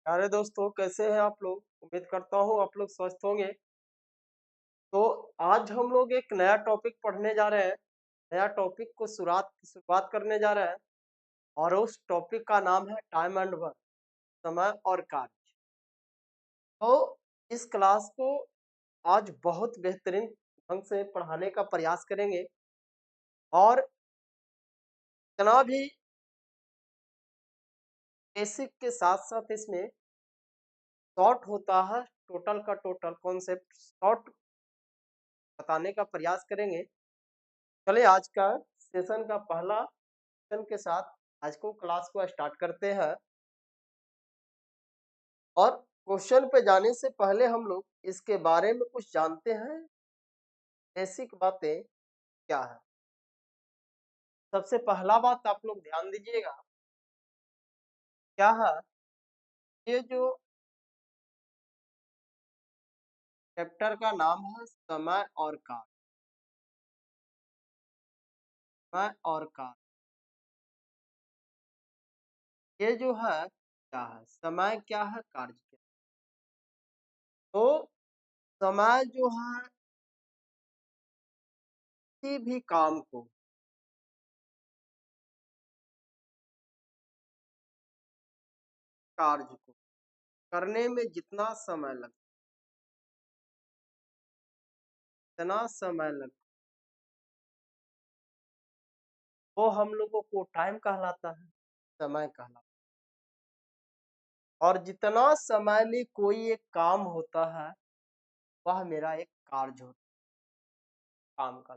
अरे दोस्तों, कैसे हैं आप लोग? उम्मीद करता हूँ आप लोग स्वस्थ होंगे। तो आज हम लोग एक नया टॉपिक पढ़ने जा रहे हैं। नया टॉपिक को शुरुआत करने जा रहे हैं और उस टॉपिक का नाम है टाइम एंड वर्क, समय और कार्य। तो इस क्लास को आज बहुत बेहतरीन ढंग से पढ़ाने का प्रयास करेंगे और जितना भी बेसिक के साथ-साथ इसमें शॉर्ट होता है, टोटल का टोटल कॉन्सेप्ट शॉर्ट बताने का प्रयास करेंगे। चलिए आज का सेशन का पहला सेशन के साथ आज को क्लास को स्टार्ट करते हैं और क्वेश्चन पे जाने से पहले हम लोग इसके बारे में कुछ जानते हैं। बेसिक बातें क्या है? सबसे पहला बात आप लोग ध्यान दीजिएगा, क्या है? ये जो चैप्टर का नाम है समय और कार्य। समय और कार्य ये जो है क्या है? समय क्या है? कार्य क्या है? तो समय जो है किसी भी काम को कार्य को करने में जितना समय लगता वो हम लोगों को टाइम कहलाता है, समय कहलाता है। और जितना समय में कोई एक काम होता है वह मेरा एक कार्य होता है, काम का।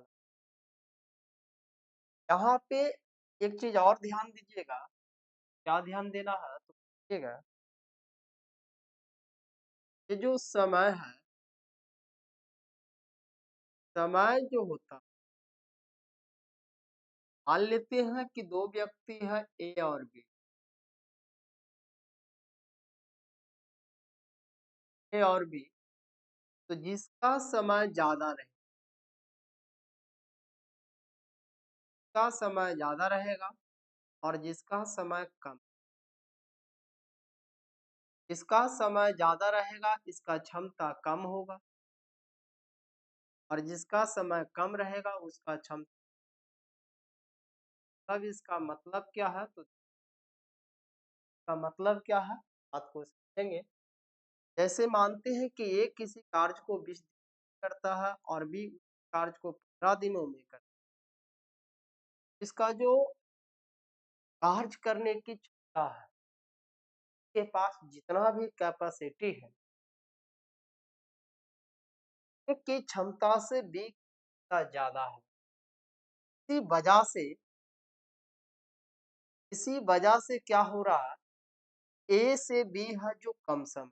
यहाँ पे एक चीज और ध्यान दीजिएगा, क्या ध्यान देना है तो देखिएगा, ये जो समय है, समय जो होता है, मान लेते हैं कि दो व्यक्ति है ए और बी। ए और बी, तो जिसका समय ज्यादा रहे, जिसका समय ज्यादा रहेगा और जिसका समय कम, जिसका समय ज्यादा रहेगा इसका क्षमता कम होगा और जिसका समय कम रहेगा उसका क्षमता। तब इसका मतलब क्या है? तो इसका मतलब क्या है बात को समझेंगे। जैसे मानते हैं कि ए किसी कार्य को 20 दिन में करता है और बी कार्य को 15 दिनों में करता है। इसका जो कार्य करने की क्षमता है, के पास जितना भी कैपेसिटी है, ए की क्षमता से बी का ज्यादा है। इसी वजह से इसी वजह से क्या हो रहा है, ए से बी है जो कम समय,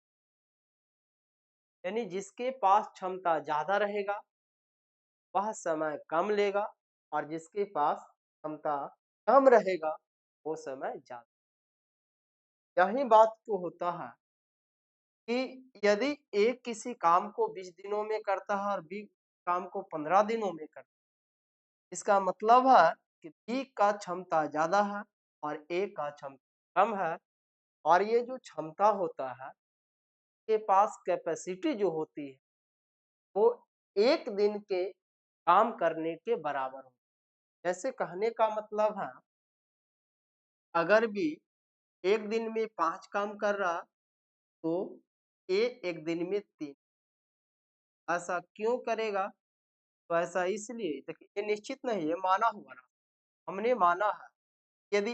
यानी जिसके पास क्षमता ज्यादा रहेगा वह समय कम लेगा और जिसके पास क्षमता कम रहेगा वो समय ज्यादा। यही बात तो होता है कि यदि ए किसी काम को 20 दिनों में करता है और बी काम को 15 दिनों में करता है, इसका मतलब है कि बी का क्षमता ज्यादा है और ए का क्षमता कम है। और ये जो क्षमता होता है के पास कैपेसिटी जो होती है वो एक दिन के काम करने के बराबर होती है। जैसे कहने का मतलब है, अगर भी एक दिन में 5 काम कर रहा तो ए एक दिन में 3। ऐसा क्यों करेगा? तो ऐसा इसलिए, देखिए ये निश्चित नहीं है, माना हुआ ना, हमने माना है यदि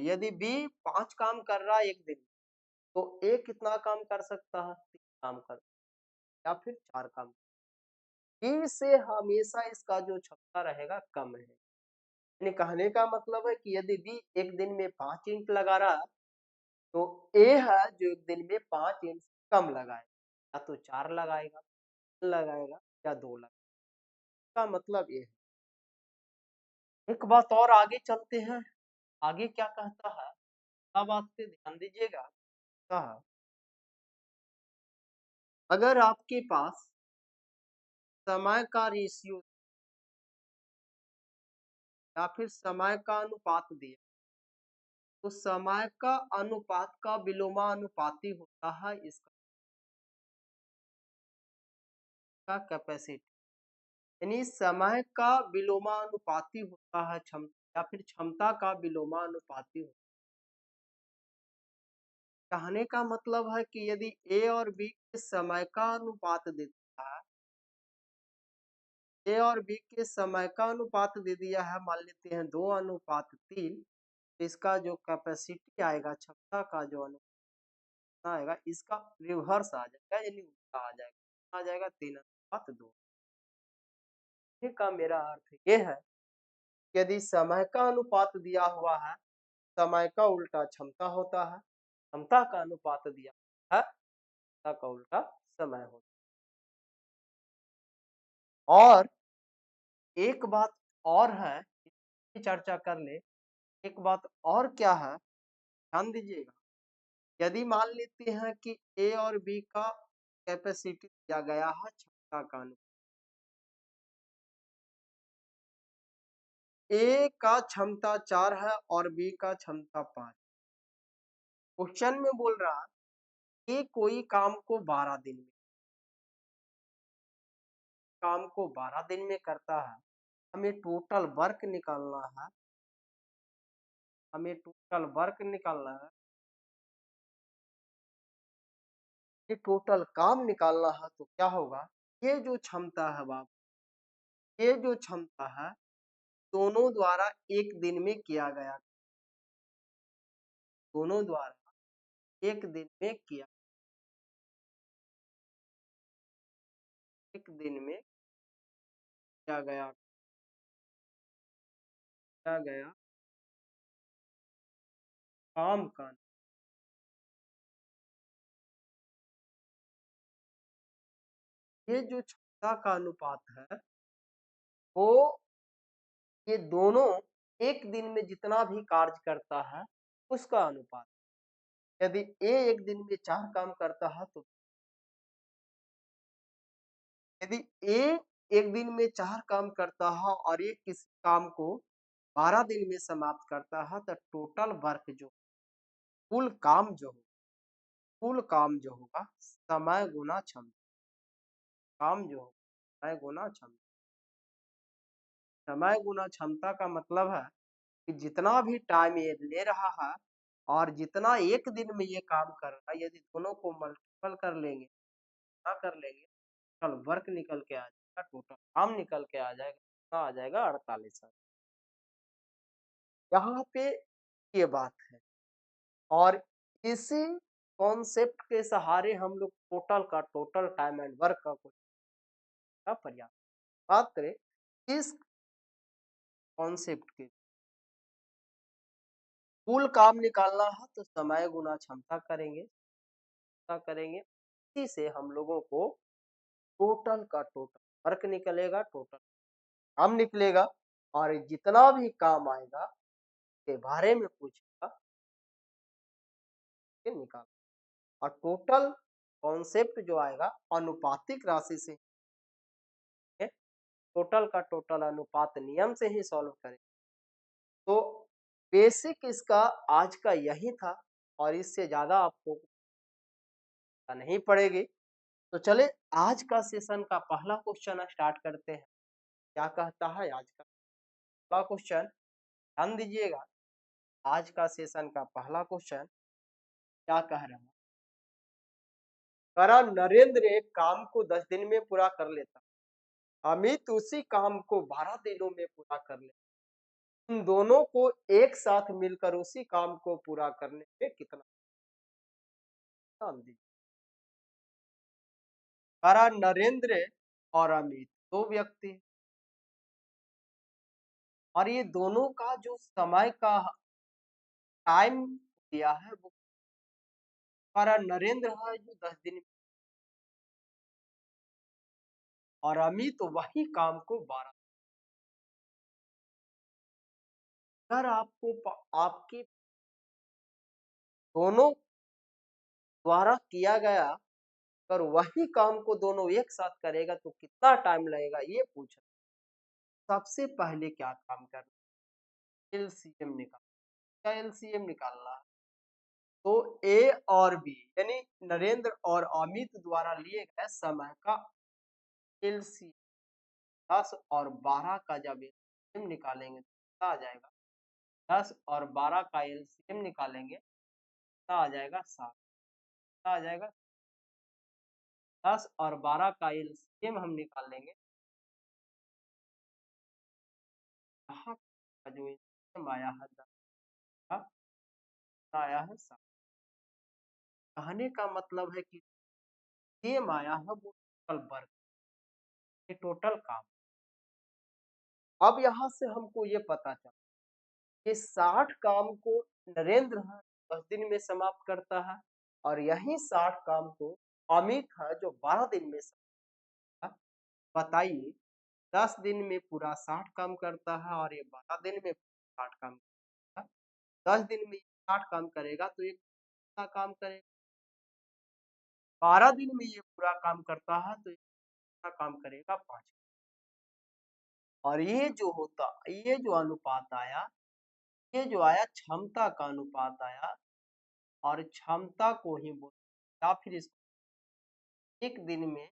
यदि बी 5 काम कर रहा है एक दिन में, तो ए कितना काम कर सकता है? 3 काम कर या फिर 4 काम। बी से हमेशा इसका जो क्षमता रहेगा कम है। यानी कहने का मतलब है कि यदि बी एक दिन में 5 ईंट लगा रहा है तो ए है जो एक दिन में 5 ईंट कम लगाएगा, या तो 4 लगाएगा, लगाएगा या 2 लगाएगा। इसका मतलब ये है। एक बात और आगे चलते हैं, आगे क्या कहता है, अब बात पे ध्यान दीजिएगा। कहा अगर आपके पास समय का रेशियो या फिर समय का अनुपात दिया तो समय का अनुपात का विलोमानुपाती होता है इसका कैपेसिटी। यानी समय का विलोमानुपाती होता है क्षमता, या फिर क्षमता का विलोमानुपाती होता है। कहने का मतलब है कि यदि ए और बी के समय का अनुपात दे दिया है, ए और बी के समय का अनुपात दे दिया है, मान लेते हैं 2:3, तो इसका जो कैपेसिटी आएगा, क्षमता का जो अनुपात आएगा, इसका रिवर्स आ जाएगा, यानी उल्टा आ जाएगा, 3:2। का मेरा अर्थ ये है, यदि समय का अनुपात दिया हुआ है, समय का उल्टा क्षमता होता है, क्षमता का अनुपात दिया है, क्षमता का उल्टा समय होता है। और एक बात और है, इसकी चर्चा कर ले। एक बात और क्या है, ध्यान दीजिएगा। यदि मान लेते हैं कि ए और बी का कैपेसिटी दिया गया है क्षमता का अनुपात, ए का क्षमता 4 है और बी का क्षमता 5। क्वेश्चन में बोल रहा है, ए कोई काम को 12 दिन में, काम को 12 दिन में करता है, हमें टोटल वर्क निकालना है, हमें टोटल वर्क निकालना है, ये टोटल काम निकालना है, तो क्या होगा, ये जो क्षमता है बाबू, ये जो क्षमता है, दोनों द्वारा एक दिन में किया गया, दोनों द्वारा एक दिन में किया, एक दिन में किया गया, किया गया काम का, ये जो क्षमता का अनुपात है, वो ये दोनों एक दिन में जितना भी कार्य करता है उसका अनुपात। यदि ए एक दिन में 4 काम करता है, तो यदि ए एक दिन में 4 काम करता है और ये किसी काम को 12 दिन में समाप्त करता है, तो टोटल वर्क जो, कुल काम जो होगा, कुल काम जो होगा, समय गुना क्षमता, काम जो होगा समय गुना क्षमता। समय गुना क्षमता का मतलब है कि जितना भी टाइम ये ले रहा है और जितना एक दिन में ये काम कर रहा है, यदि दोनों को मल्टीपल कर लेंगे, ना कर लेंगे, टोटल वर्क निकल के आ जाएगा, टोटल काम निकल के आ जाएगा, कितना आ जाएगा, 48। यहाँ पे ये बात है, और इसी कॉन्सेप्ट के सहारे हम लोग टोटल का टोटल टाइम एंड वर्क का प्रयास बात करें। इस कॉन्सेप्ट के कुल काम निकालना है, तो समय गुना क्षमता करेंगे, करेंगे, इसी से हम लोगों को टोटल का टोटल वर्क निकलेगा, टोटल काम निकलेगा, और जितना भी काम आएगा के बारे में पूछेगा, निकाल, और टोटल कॉन्सेप्ट जो आएगा अनुपातिक राशि से, टोटल का टोटल अनुपात नियम से ही सॉल्व करें। तो बेसिक इसका आज का यही था, और इससे ज्यादा आपको नहीं पड़ेगी। तो चले आज का सेशन का पहला क्वेश्चन स्टार्ट करते हैं। क्या कहता है आज का पहला क्वेश्चन, ध्यान दीजिएगा। आज का सेशन का पहला क्वेश्चन क्या कह रहा है, करा नरेंद्र एक काम को 10 दिन में पूरा कर लेता, अमित उसी काम को 12 दिनों में पूरा कर लेता, इन दोनों को एक साथ मिलकर उसी काम को पूरा करने में कितना टाइम दी। करा नरेंद्र और अमित दो व्यक्ति, और ये दोनों का जो समय का टाइम दिया है, वो करा नरेंद्र है जो 10 दिन, और अमित वही काम को 12। अगर आपको आपके दोनों द्वारा किया गया, अगर वही काम को दोनों एक साथ करेगा तो कितना टाइम लगेगा, ये पूछ रहा। सबसे पहले क्या काम करना, एलसीएम निकाल, का एलसीएम निकालना है। तो ए और बी यानी नरेंद्र और अमित द्वारा लिए गए समय का एलसीएम 10 और 12 का जब एलसीएम निकालेंगे तो कितना आ जाएगा? 10 और 12 का एलसीएम निकालेंगे कितना आ जाएगा? 7। कितना आ जाएगा? 10 और 12 का एलसीएम हम निकाल लेंगे, यहाँ का जो एलसीएम आया है 10 का आया है 7। कहने का मतलब है कि सेम आया है वो टोटल वर्क, ये टोटल काम। अब यहाँ से हमको ये पता चला कि 60 काम को नरेंद्र है 10 दिन में समाप्त करता है और यही 60 काम को अमित है जो 12 दिन में समाप्त। बताइए 10 दिन में पूरा 60 काम करता है और ये 12 दिन में 60 काम करता है। 10 दिन में 60 काम करेगा तो ये कितना काम करेगा? 12 दिन में ये पूरा काम करता है तो ये कितना काम करेगा? 5। और ये जो अनुपात आया, ये जो आया क्षमता का अनुपात आया और क्षमता को ही बोल या फिर इसको एक दिन में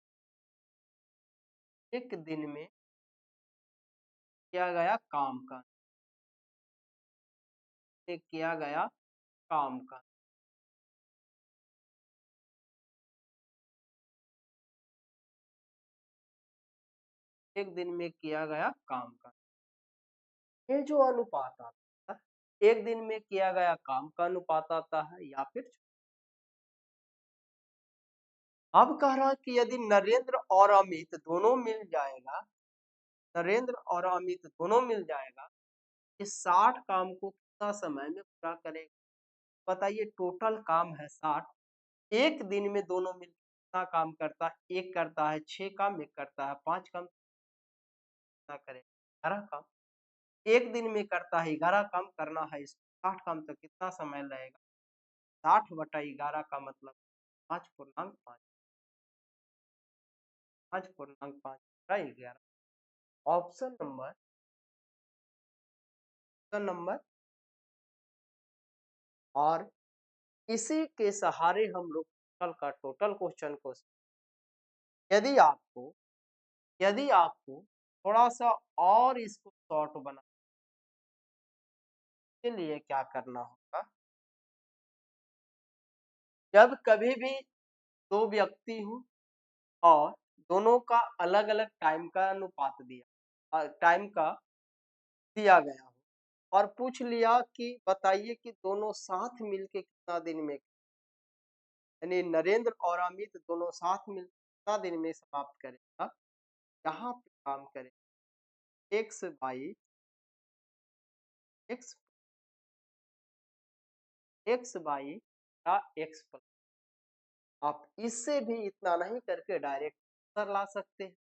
किया गया काम का किया गया काम का एक दिन में किया गया काम का ये जो अनुपात आता है एक दिन में किया गया काम का अनुपात आता है या फिर अब कह रहा कि यदि नरेंद्र और अमित दोनों मिल जाएगा, नरेंद्र और अमित दोनों मिल जाएगा इस 60 काम को कितना समय में पूरा करेगा? बताइए टोटल काम है 60, एक दिन में दोनों मिल कितना काम करता है? एक करता है 6 काम, एक करता है 5 काम, कितना करेगा? 11 काम। एक दिन में करता है 11 काम, करना है इसको 60 काम तो कितना समय लगेगा? 60/11 का मतलब 5/5 5/5 ऑप्शन नंबर और इसी के सहारे हम लोग कल का टोटल क्वेश्चन को यदि आपको यदि आपको थोड़ा सा और इसको शॉर्ट बनाने के लिए क्या करना होगा, जब कभी भी दो व्यक्ति हो और दोनों का अलग अलग टाइम का अनुपात टाइम का दिया गया हो और पूछ लिया कि बताइए कि दोनों साथ मिलके कितना दिन में, यानी नरेंद्र और अमित दोनों साथ मिल कितना दिन में समाप्त करेगा, यहाँ पे काम करें x by x x by का एक्स प्लस। आप इससे भी इतना नहीं करके डायरेक्ट आंसर ला सकते हैं।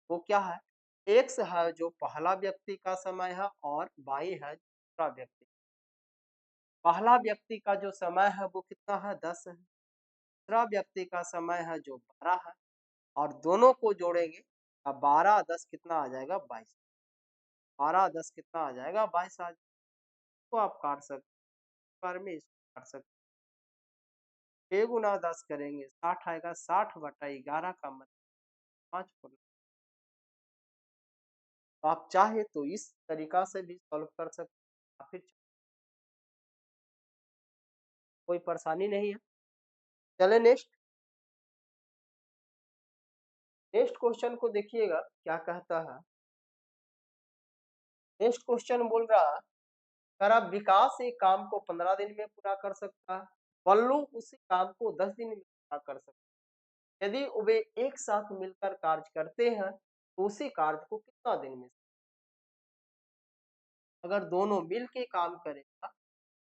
वो क्या है? एक्स है जो पहला व्यक्ति का समय है और वाई है दूसरा व्यक्ति। पहला व्यक्ति का जो समय है वो कितना है? 10 है। दूसरा व्यक्ति का समय है जो 12 है और दोनों को जोड़ेंगे अब 12 10 कितना आ जाएगा? 22। 12 10 कितना आ जाएगा? 22 आ जाएगा। तो आप काट सकते बार में इसको काट सकते 6 गुना 10 करेंगे 60 आएगा। 60/11 का मतलब 5। तो आप चाहे तो इस तरीका से भी सॉल्व कर सकते हैं, फिर कोई परेशानी नहीं है। चले नेक्स्ट क्वेश्चन को देखिएगा क्या कहता है। नेक्स्ट क्वेश्चन बोल रहा है विकास एक काम को 15 दिन में पूरा कर सकता है, बल्लू उसी काम को 10 दिन में पूरा कर सकता है। यदि वे एक साथ मिलकर कार्य करते हैं तो उसी कार्य को कितना दिन में, अगर दोनों मिल के काम करेगा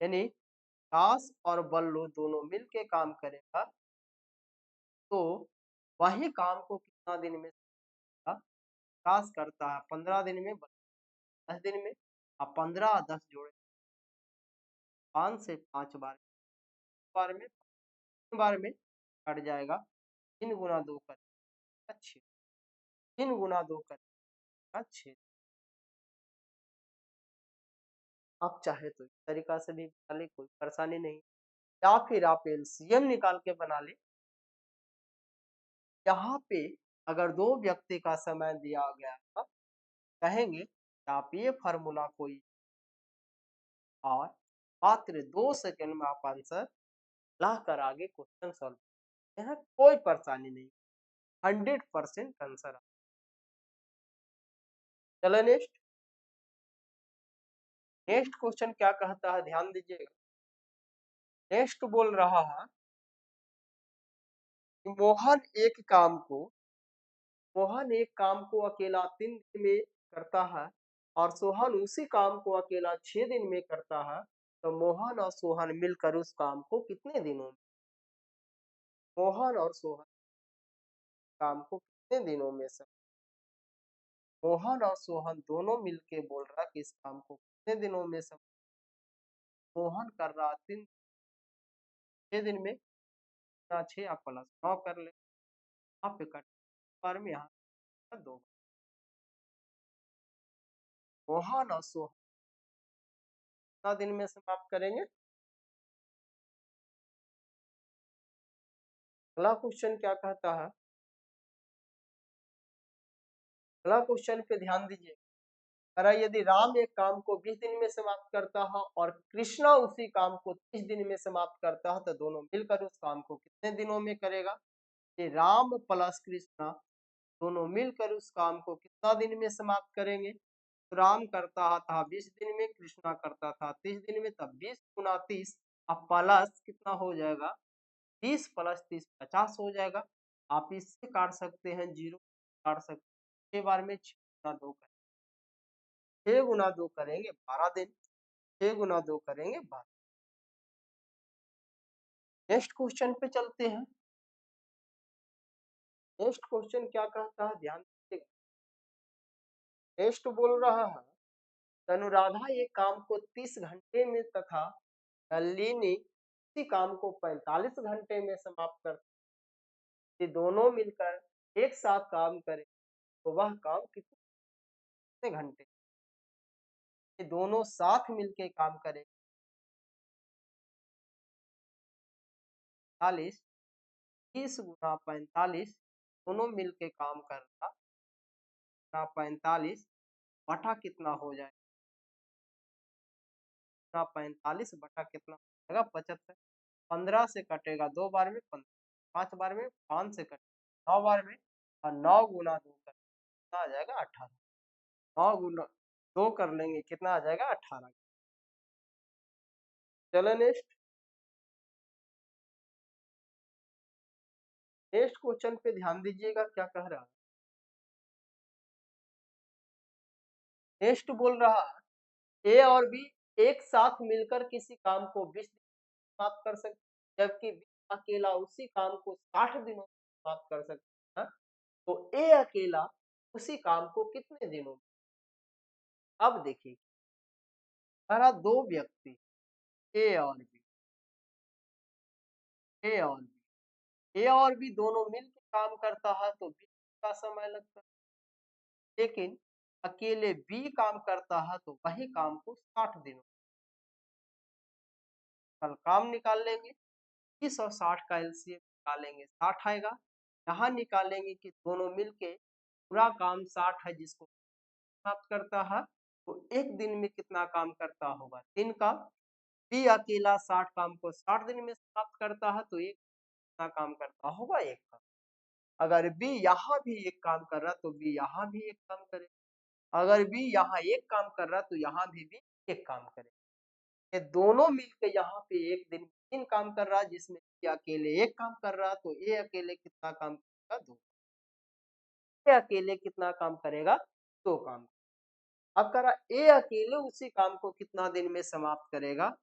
यानी विकास और बल्लू दोनों मिल के काम करेगा तो वही काम को कितना दिन में विकास करता है? 15 दिन में, 10 दिन में। अब 15 और 10 जोड़े 5 से 5 बार में कट जाएगा। 3 गुना 2 करेगा 6, 3 गुना 2 करेगा 6, आप चाहे तो इस तरीका से भी बना ले, कोई परेशानी नहीं। या फिर आप एलसीएम निकाल के बना ले। यहाँ पे अगर दो व्यक्ति का समय दिया गया है, कहेंगे कि आप ये फार्मूला को और मात्र 2 सेकंड में आप आंसर ला कर आगे क्वेश्चन सॉल्व करते हैं, कोई परेशानी नहीं, 100% आंसर। चलो नेक्स्ट। नेक्स्ट क्वेश्चन क्या कहता है, ध्यान दीजिएगा। नेक्स्ट बोल रहा है कि मोहन एक काम को अकेला 3 दिन में करता है और सोहन उसी काम को अकेला 6 दिन में करता है, तो मोहन और सोहन मिलकर उस काम को कितने दिनों में, मोहन और सोहन काम को कितने दिनों में सब, मोहन और सोहन दोनों मिलके बोल रहा कि इस काम को कितने दिनों में सब। मोहन कर रहा 6 दिन में, 6 आप +9 कर ले, यहाँ पे कट बार में, यहाँ 2। मोहन और सोहन कितना दिन में समाप्त करेंगे। अगला क्वेश्चन क्या कहता है, अगला क्वेश्चन पे ध्यान दीजिए। अरे यदि राम एक काम को 20 दिन में समाप्त करता है और कृष्णा उसी काम को 30 दिन में समाप्त करता है, तो दोनों मिलकर उस काम को कितने दिनों में करेगा। ये राम प्लस कृष्णा दोनों मिलकर उस काम को कितना दिन में समाप्त करेंगे। तो राम करता था 20 दिन में, कृष्णा करता था 30 दिन में, तब 20 गुना 30 अब प्लस कितना हो जाएगा, 30 + 30 50 हो जाएगा। आप इससे काट सकते हैं, 0 काट सकते हैं। 6 बार में 6 गुना 2 करेंगे, 6 गुना 2 करेंगे 12 दिन, 6 गुना 2 करेंगे 12। नेक्स्ट क्वेश्चन पे चलते हैं। नेक्स्ट क्वेश्चन क्या कहता है, ध्यान दीजिएगा। नेक्स्ट बोल रहा है, अनुराधा एक काम को 30 घंटे में तथा नलिनी इसी काम को 45 घंटे में समाप्त करती, दोनों मिलकर एक साथ काम करें तो वह काम कितने घंटे, ये दोनों साथ मिलके काम करें 45, 30 गुना 45, दोनों मिलके काम करता 45 बटा कितना हो जाएगा, 45 बटा कितना हो जाएगा 75। 15 से कटेगा 2 बार में 15, 5 बार में 5 से कटेगा 9 बार में, और 9 गुना 2 कर कितना आ जाएगा 18। 9 गुना 2 कर लेंगे कितना आ जाएगा 18। चलो नेक्स्ट। नेक्स्ट क्वेश्चन पे ध्यान दीजिएगा क्या कह रहा है। नेक्स्ट बोल रहा है ए और बी एक साथ मिलकर किसी काम को 20 दिन में समाप्त कर सकते, जबकि बी अकेला उसी काम को 60 दिनों में समाप्त कर सकता है, तो ए अकेला उसी काम को कितने दिनों में। अब देखिए, सारा दो व्यक्ति ए और बी, ए और बी, ए और बी दोनों मिलकर काम करता है तो बी का समय लगता है, लेकिन अकेले बी काम करता है तो वही काम को 60 दिनों, कल काम निकाल लेंगे, 30 और 60 का एलसीएम निकालेंगे 60 आएगा। यहाँ निकालेंगे कि दोनों मिलके पूरा काम 60 है जिसको समाप्त करता है, तो एक दिन में कितना काम करता होगा 3 काम। बी अकेला 60 काम को 60 दिन में समाप्त करता है तो एक कितना काम करता होगा 1 काम। अगर बी यहाँ भी एक काम कर रहा तो बी यहाँ भी एक काम करे, अगर बी यहाँ एक काम कर रहा तो यहाँ भी बी एक काम करे। ये दोनों मिलकर यहाँ पे एक दिन 3 काम कर रहा है, जिसमें ए अकेले एक काम कर रहा, तो ए अकेले कितना काम करेगा 2, ए अकेले कितना काम करेगा 2 काम। अब करा ए अकेले उसी काम को कितना दिन में समाप्त करेगा,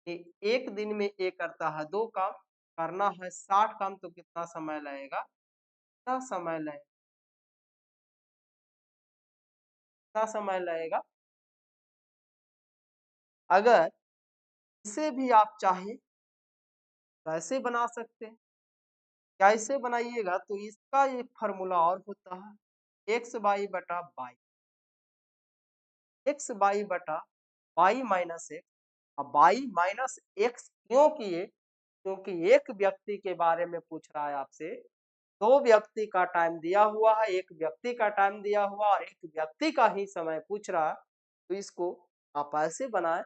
एक दिन में ए करता है 2 काम, करना है 60 काम तो कितना समय लगेगा, कितना समय लगेगा, कितना समय लगेगा। अगर इसे भी आप चाहे तो ऐसे बना सकते हैं, कैसे बनाइएगा, तो इसका एक फॉर्मूला और होता है एक्स वाई बटा वाई, एक्स वाई बटा वाई माइनस एक्स। अब वाई माइनस एक्स क्यों किए? क्योंकि एक व्यक्ति के बारे में पूछ रहा है आपसे, दो व्यक्ति का टाइम दिया हुआ है, एक व्यक्ति का टाइम दिया हुआ और एक व्यक्ति का ही समय पूछ रहा है, तो इसको आप ऐसे बनाए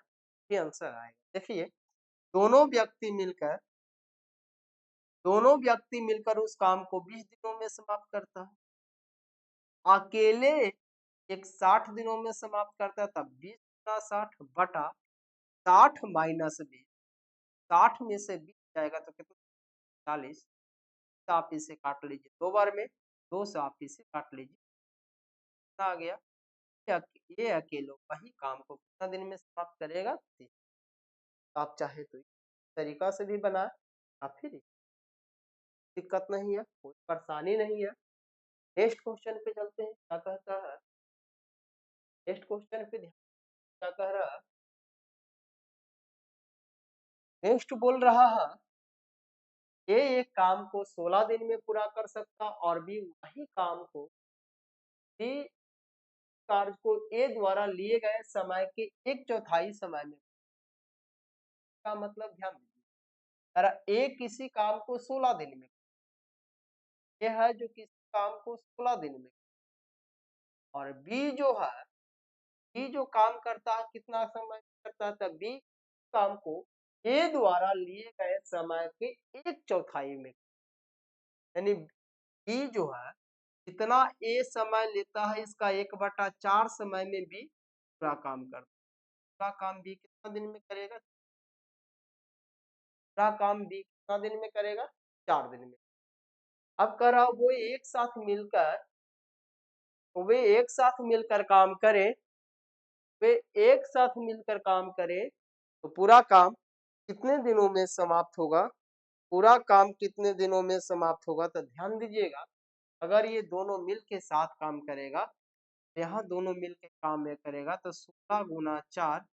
कि आंसर आएगा। देखिए, दोनों व्यक्ति मिलकर उस काम को 20 दिनों में समाप्त करता है। अकेले एक 60 दिनों में समाप्त करता है, तब 20 गुना 60 बटा 60 माइनस 20। 60 में से 20 जाएगा तो कितना? 40। आप इसे काट लीजिए 2 बार में, 2 से आप इसे काट लीजिए, कितना आ गया? ये अकेले वही काम को कितना दिन में समाप्त करेगा? 30। आप चाहे तो इस तरीका से भी बनाए, या फिर दिक्कत नहीं है, कोई परेशानी नहीं है। नेक्स्ट क्वेश्चन पे चलते हैं, क्या कहता है? नेक्स्ट क्वेश्चन पे ध्यान, क्या कह रहा है? नेक्स्ट बोल रहा है, ए एक काम को 16 दिन में पूरा कर सकता और बी वही काम को बी कार्य को ए द्वारा लिए गए समय के 1/4 समय में। का मतलब ध्यान दीजिए, अगर ए किसी काम को 16 दिन में, ये है जो किसी काम को 16 दिन में, और बी जो है, बी जो काम करता है कितना समय करता है, तब बी काम को ए द्वारा लिए गए समय के 1/4 में, यानी बी जो है जितना ए समय लेता है इसका 1/4 समय में बी पूरा काम करता है। पूरा काम बी कितना दिन में करेगा? पूरा काम बी कितना दिन में करेगा? 4 दिन में। अब कह रहा वो एक साथ मिलकर, वे एक साथ मिलकर काम करें, वे एक साथ मिलकर काम करें तो पूरा काम कितने दिनों में समाप्त होगा? पूरा काम कितने दिनों में समाप्त होगा? तो ध्यान दीजिएगा, अगर ये दोनों मिल के साथ काम करेगा, यहाँ दोनों मिल के काम में करेगा तो 16 गुना 4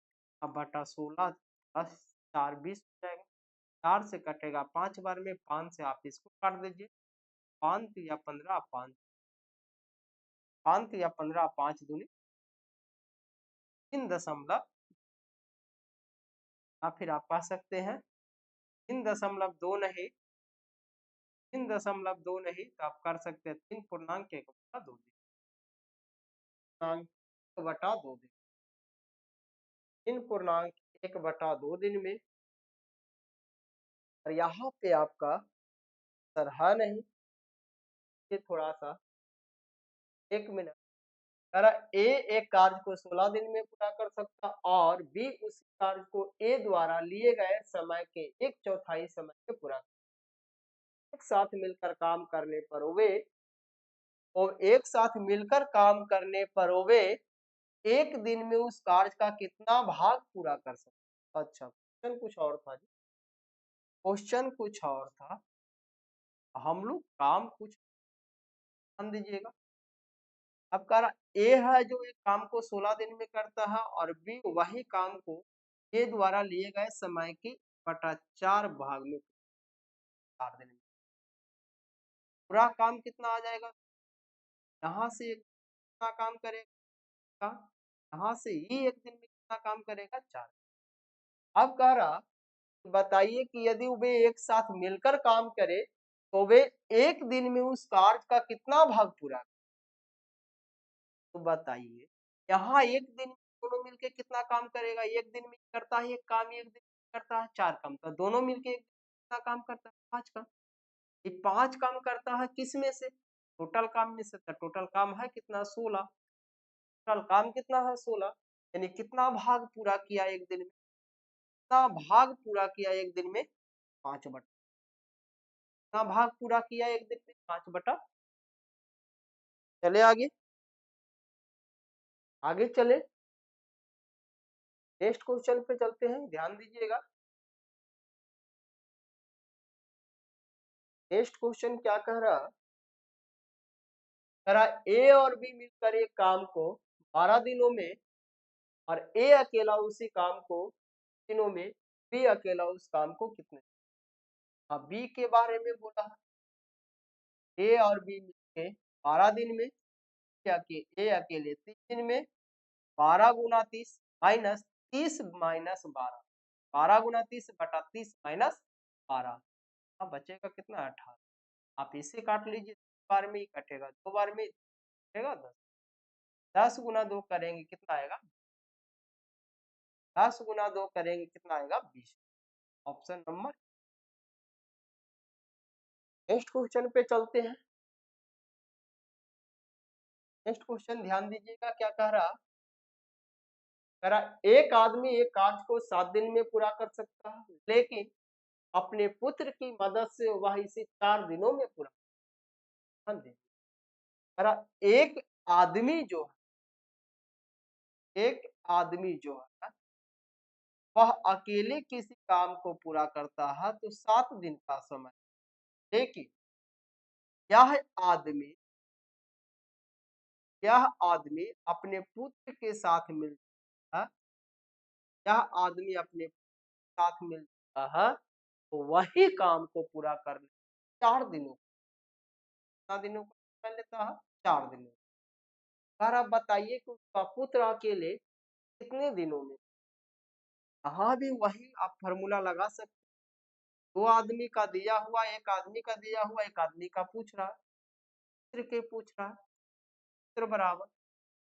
अब बटा 16 10 4 20 हो जाएगा। 4 से कटेगा 5 बार में, 5 से आप इसको काट दीजिए, 5 या 15 5 5 या 15 5 दूनी 3 दशमलव, या फिर आप कह सकते हैं 3.2 नहीं, 3.2 नहीं तो आप कर सकते हैं 3.1 बटा 2 दिन, 3.1/2 दिन में। और यहाँ पे आपका सरहा नहीं, ये थोड़ा सा 1 मिनट, अगर ए एक कार्य को 16 दिन में पूरा कर सकता और बी उस कार्य को ए द्वारा लिए गए समय के 1/4 समय में पूरा, एक साथ मिलकर काम करने पर वे, और एक साथ मिलकर काम करने पर वे एक दिन में उस कार्य का कितना भाग पूरा कर सकते? अच्छा, क्वेश्चन कुछ और था जी, क्वेश्चन कुछ और था, हम लोग काम कुछ, ध्यान दीजिएगा। अब कह रहा ए है जो एक काम को 16 दिन में करता है और बी वही काम को ए द्वारा लिए गए समय के बटा 4 भाग में 4 दिन में, पूरा काम कितना आ जाएगा? यहाँ से कितना काम करेगा? यहाँ से ही एक दिन में कितना काम करेगा? 4। अब कह रहा बताइए कि यदि वे एक साथ मिलकर काम करे तो वे एक दिन में उस कार्य का कितना भाग पूरा करें? तो बताइए, यहाँ एक दिन में दोनों मिलके कितना काम करेगा? एक दिन में करता है एक काम, एक दिन में करता है 4 काम, तो दोनों मिलके एक दिन में कितना काम करता है? 5 काम। ये 5 काम करता है किस में से? टोटल काम में से, तो टोटल काम है कितना? 16। टोटल काम कितना है? 16, यानी कितना भाग पूरा किया एक दिन में? कितना भाग पूरा किया एक दिन में? 5/, कितना भाग पूरा किया एक दिन में? 5/। चले आगे, आगे चले, नेक्स्ट क्वेश्चन पे चलते हैं, ध्यान दीजिएगा। नेक्स्ट क्वेश्चन क्या कह रहा? कह रहा ए और बी मिलकर एक काम को 12 दिनों में और ए अकेला उसी काम को दिनों में, बी अकेला उस काम को कितने? हाँ, बी के बारे में बोला है, ए और बी मिलके 12 दिन में, ए अकेले 30 दिन में, 12 गुना 30 माइनस 30 माइनस 12, 12 गुना 30 बटा 30 माइनस 12, अब बचेगा कितना 18। आप इसे काट लीजिए, 2 बार में ही कटेगा, 2 बार में कटेगा 10, 10 गुना 2 करेंगे कितना आएगा, 10 गुना 2 करेंगे कितना आएगा 20, ऑप्शन नंबर। नेक्स्ट क्वेश्चन पे चलते हैं। नेक्स्ट क्वेश्चन ध्यान दीजिएगा क्या कह रहा, एक आदमी एक कार्य को 7 दिन में पूरा कर सकता है, लेकिन अपने पुत्र की मदद से वह इसे 4 दिनों में पूरा। ध्यान दीजिए, एक आदमी जो है, एक आदमी जो है वह अकेले किसी काम को पूरा करता है तो 7 दिन का समय, लेकिन यह आदमी यह आदमी अपने पुत्र के साथ मिलता है, यह आदमी अपने साथ मिलता है तो वही काम को पूरा करने 4 दिनों, कितना दिनों का समय लेता है, 4 दिनों। सर आप बताइए कि उसका पुत्र अकेले कितने दिनों में, यहाँ भी वही आप फॉर्मूला लगा सकते, 2 आदमी का दिया हुआ, एक आदमी का दिया हुआ, एक आदमी का पूछ रहा है, पुत्र के पूछ रहा है, पुत्र बराबर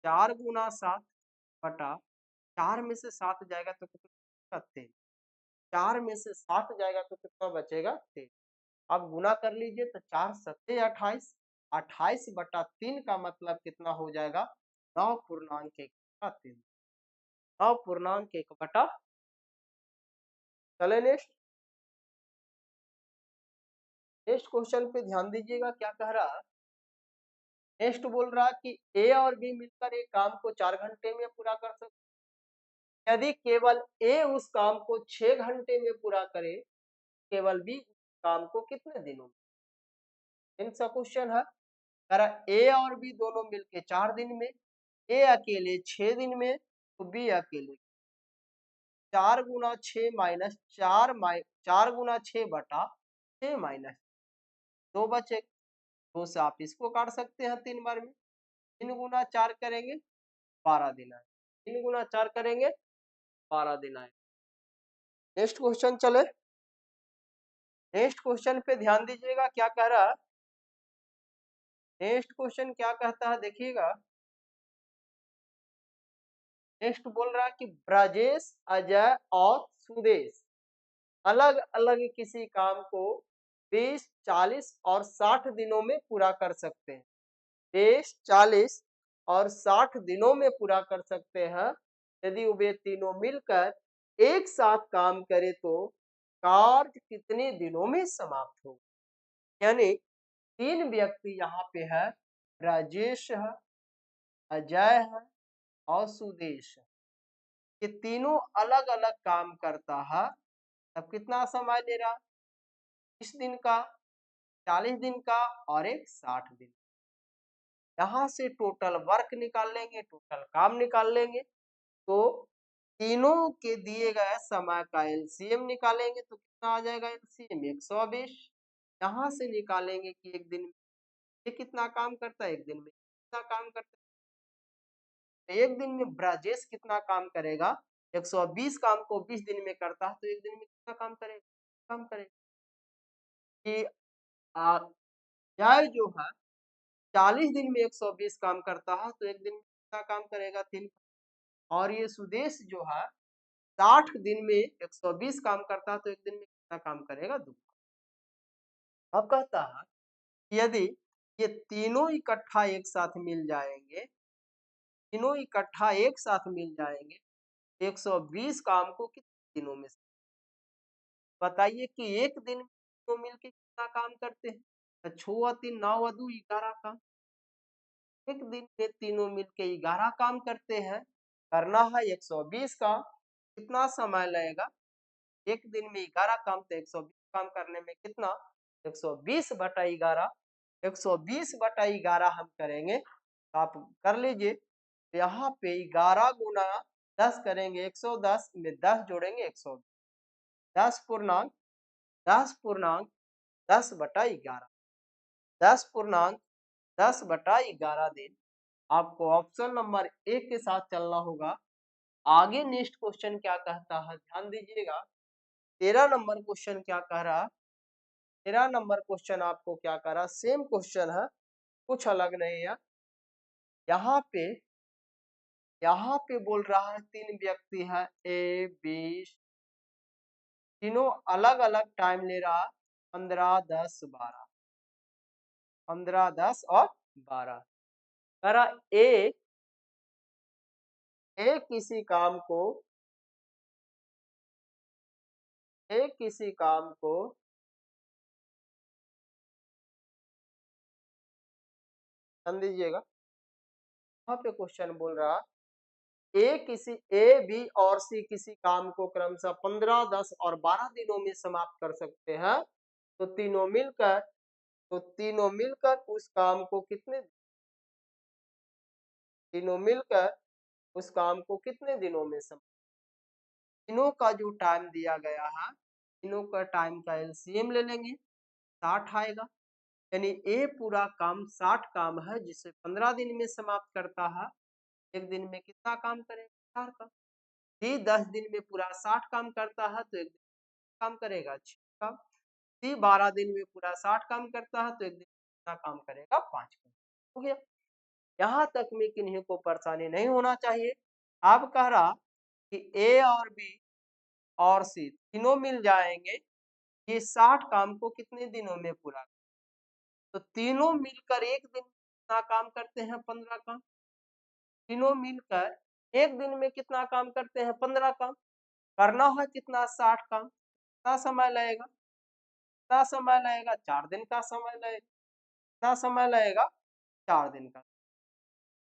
4 गुना 7 बटा 4 में से 7 जाएगा तो कितना, 23, 4 में से 7 जाएगा तो कितना बचेगा 23, अब गुना कर लीजिए तो 4 सत्ते 28, 28 बटा 3 का मतलब कितना हो जाएगा 9.1 बटा 3, 9.1 बटा। चले नेक्स्ट, नेक्स्ट क्वेश्चन पे ध्यान दीजिएगा क्या कह रहा है। नेक्स्ट बोल रहा है कि ए और बी मिलकर एक काम को 4 घंटे में पूरा कर सकते, यदि केवल ए उस काम को 6 घंटे में पूरा करे, केवल बी उस काम को कितने दिनों में। इनसा क्वेश्चन है, ए और बी दोनों मिलके 4 दिन में, ए अकेले 6 दिन में, तो बी अकेले 4 गुना 6 माइनस 4 4 गुना 6 बटा 6 माइनस 2 बचे, 2 से आप इसको काट सकते हैं 3 बार में, 3 गुना 4 करेंगे 12 दिन आए, 3 गुना 4 करेंगे 12 दिन आए। नेक्स्ट क्वेश्चन चले, नेक्स्ट क्वेश्चन पे ध्यान दीजिएगा क्या कह रहा है। नेक्स्ट क्वेश्चन क्या कहता है देखिएगा, नेक्स्ट बोल रहा है कि ब्रजेश, अजय और सुदेश अलग अलग किसी काम को 20, 40 और 60 दिनों में पूरा कर सकते हैं, 20, 40 और 60 दिनों में पूरा कर सकते हैं, यदि वे तीनों मिलकर एक साथ काम करें तो कार्य कितने दिनों में समाप्त हो। यानी 3 व्यक्ति यहाँ पे है, राजेश है, अजय है और सुदेश है, ये तीनों अलग अलग काम करता है, तब कितना समय ले रहा, 20 दिन का, 40 दिन का और एक 60 दिन। यहाँ से टोटल वर्क निकाल लेंगे, टोटल काम निकाल लेंगे, तो तीनों के दिए गए समय का एलसीएम निकालेंगे तो कितना आ जाएगा एलसीएम 120। यहाँ से निकालेंगे कि एक दिन में ये कितना काम करता है, एक दिन में कितना काम करता है, एक दिन में ब्रजेश कितना काम करेगा, 120 काम को 20 दिन में करता है तो एक दिन में कितना काम करेगा, काम करेगा कि जय जो है 40 दिन में 120 काम करता है तो एक दिन में कितना काम करेगा 3, और ये सुदेश जो है 60 दिन में 120 काम करता है तो एक दिन में कितना काम करेगा 2। अब कहता है यदि ये तीनों इकट्ठा एक साथ मिल जाएंगे, तीनों इकट्ठा एक साथ मिल जाएंगे 120 काम को कितने दिनों में, बताइए कि एक दिन में तीनों मिलके कितना काम करते हैं, 6 3 9 2 11 काम, एक दिन में तीनों मिलके 11 काम करते हैं, करना है 120 का, कितना समय लगेगा, एक दिन में 11 काम तो 120 काम करने में कितना, 120 बटा 11, 120 बटा 11 हम करेंगे तो आप कर लीजिए, यहाँ पे 11 गुना 10 करेंगे 110 में 10 जोड़ेंगे 100, 10 पूर्णांक 10 पूर्णांक 10 बटा 11, 10 पूर्णांक 10 बटा 11 दिन। आपको ऑप्शन नंबर 1 के साथ चलना होगा, आगे नेक्स्ट क्वेश्चन क्या कहता है ध्यान दीजिएगा। 13 नंबर क्वेश्चन क्या कह रहा, 13 नंबर क्वेश्चन आपको क्या कह रहा, सेम क्वेश्चन है, कुछ अलग नहीं है। यहाँ पे बोल रहा है 3 व्यक्ति है ए बी, तीनों अलग अलग टाइम ले रहा, 15 10 12, 15 10 और 12। कह रहा ए किसी काम को ध्यान दीजिएगा। यहाँ पे क्वेश्चन बोल रहा ए बी और सी किसी काम को क्रमशः 15 10 और 12 दिनों में समाप्त कर सकते हैं, तो तीनों मिलकर उस काम को कितने दिनों में समाप्त, तीनों का जो टाइम दिया गया है, तीनों का टाइम का एलसीएम ले लेंगे, 60 आएगा। यानी ए पूरा काम 60 काम है जिसे 15 दिन में समाप्त करता है, एक दिन में कितना काम करेगा 4 काम। बी 10 दिन में पूरा 60 काम करता है तो एक दिन काम करेगा 6 काम। सी 12 दिन में पूरा 60 काम करता है तो एक दिन कितना काम करेगा 5 काम। हो गया। यहाँ तक में किन्हीं को परेशानी नहीं होना चाहिए। अब कह रहा कि ए और बी और सी तीनों मिल जाएंगे, ये 60 काम को कितने दिनों में पूरा, तो तीनों मिलकर एक दिन कितना काम करते हैं 15 काम, तीनों मिलकर एक दिन में कितना काम करते हैं 15 काम, करना है कितना 60 काम, कितना समय लगेगा, कितना समय लगेगा 4 दिन का समय लगेगा, कितना समय लगेगा 4 दिन का।